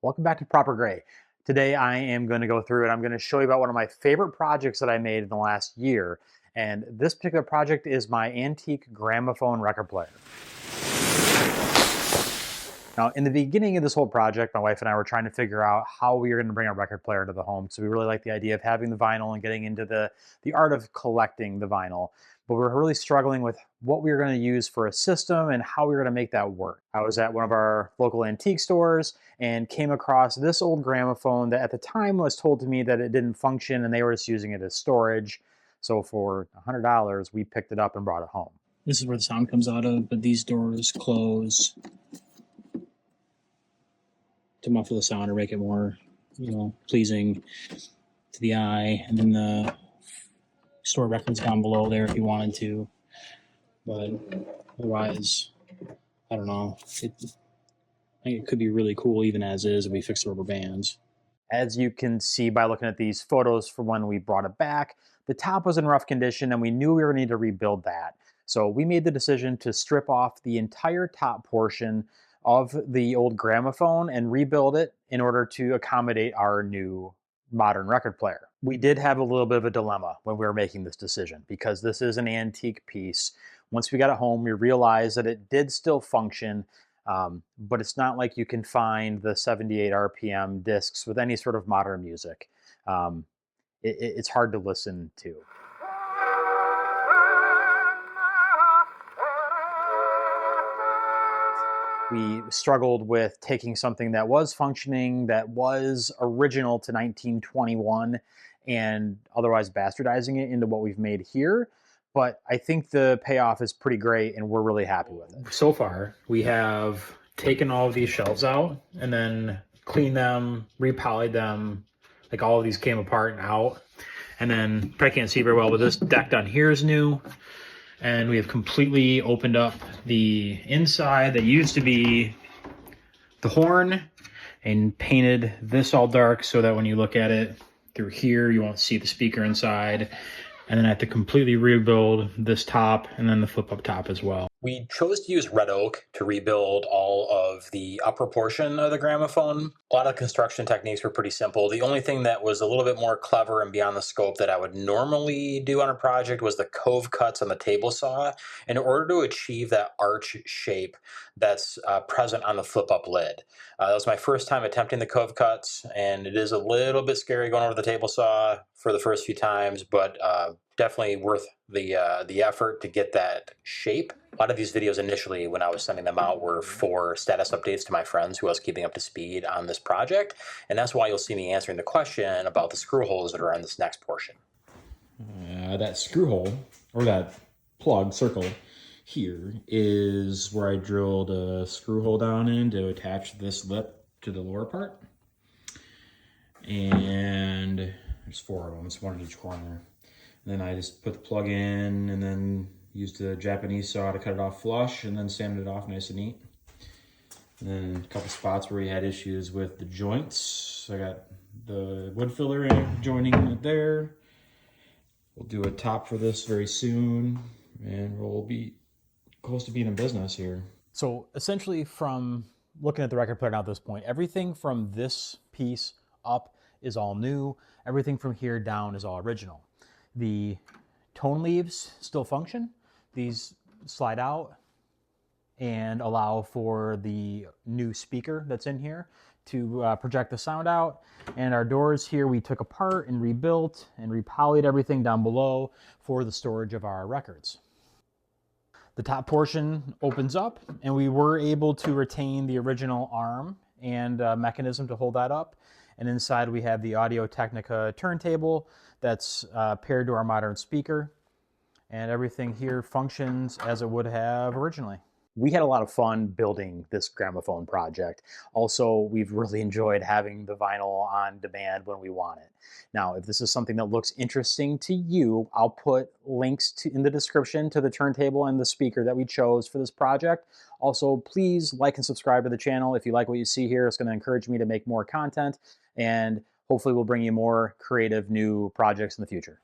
Welcome back to Proper Gray. Today I am going to go through and I'm going to show you about one of my favorite projects that I made in the last year. And this particular project is my antique gramophone record player. Now, in the beginning of this whole project, my wife and I were trying to figure out how we were going to bring our record player into the home. So we really liked the idea of having the vinyl and getting into the art of collecting the vinyl. But we were really struggling with what we were going to use for a system and how we were going to make that work. I was at one of our local antique stores and came across this old gramophone that at the time was told to me that it didn't function and they were just using it as storage. So for $100, we picked it up and brought it home. This is where the sound comes out of, but these doors close to muffle the sound or make it more, pleasing to the eye. And then the store records down below there if you wanted to. But otherwise, I don't know. I think it could be really cool even as is if we fix the rubber bands. As you can see by looking at these photos from when we brought it back, the top was in rough condition and we knew we were going to need to rebuild that. So we made the decision to strip off the entire top portion of the old gramophone and rebuild it in order to accommodate our new modern record player. We did have a little bit of a dilemma when we were making this decision because this is an antique piece. Once we got it home, we realized that it did still function, but it's not like you can find the 78 RPM discs with any sort of modern music. It's hard to listen to. We struggled with taking something that was functioning, that was original to 1921, and otherwise bastardizing it into what we've made here. But I think the payoff is pretty great, and we're really happy with it. So far, we have taken all of these shelves out and then cleaned them, repolyed them, like all of these came apart and out. And then, probably can't see very well, but this deck down here is new. And we have completely opened up the inside that used to be the horn and painted this all dark so that when you look at it through here, you won't see the speaker inside. And then I have to completely rebuild this top and then the flip up top as well. We chose to use red oak to rebuild all of the upper portion of the gramophone. A lot of construction techniques were pretty simple. The only thing that was a little bit more clever and beyond the scope that I would normally do on a project was the cove cuts on the table saw in order to achieve that arch shape that's present on the flip up lid. That was my first time attempting the cove cuts, and it is a little bit scary going over the table saw for the first few times, but definitely worth the effort to get that shape. A lot of these videos initially, when I was sending them out, were for status updates to my friends who I was keeping up to speed on this project. And that's why you'll see me answering the question about the screw holes that are in this next portion. That screw hole, or that plug circle here, is where I drilled a screw hole down in to attach this lip to the lower part. And there's 4 of them, it's one at each corner. And then I just put the plug in and then used a Japanese saw to cut it off flush and then sanded it off nice and neat. And then a couple spots where we had issues with the joints. I got the wood filler joining it there. We'll do a top for this very soon and we'll be close to being in business here. So essentially from looking at the record player now at this point, everything from this piece up is all new. Everything from here down is all original. The tone leaves still function. These slide out and allow for the new speaker that's in here to project the sound out. And our doors here we took apart and rebuilt and repolyed everything down below for the storage of our records. The top portion opens up and we were able to retain the original arm and mechanism to hold that up. And inside we have the Audio-Technica turntable that's paired to our modern speaker. And everything here functions as it would have originally. We had a lot of fun building this gramophone project. Also, we've really enjoyed having the vinyl on demand when we want it. Now, if this is something that looks interesting to you, I'll put links in the description to the turntable and the speaker that we chose for this project. Also, please like and subscribe to the channel. If you like what you see here, it's going to encourage me to make more content, and hopefully we'll bring you more creative new projects in the future.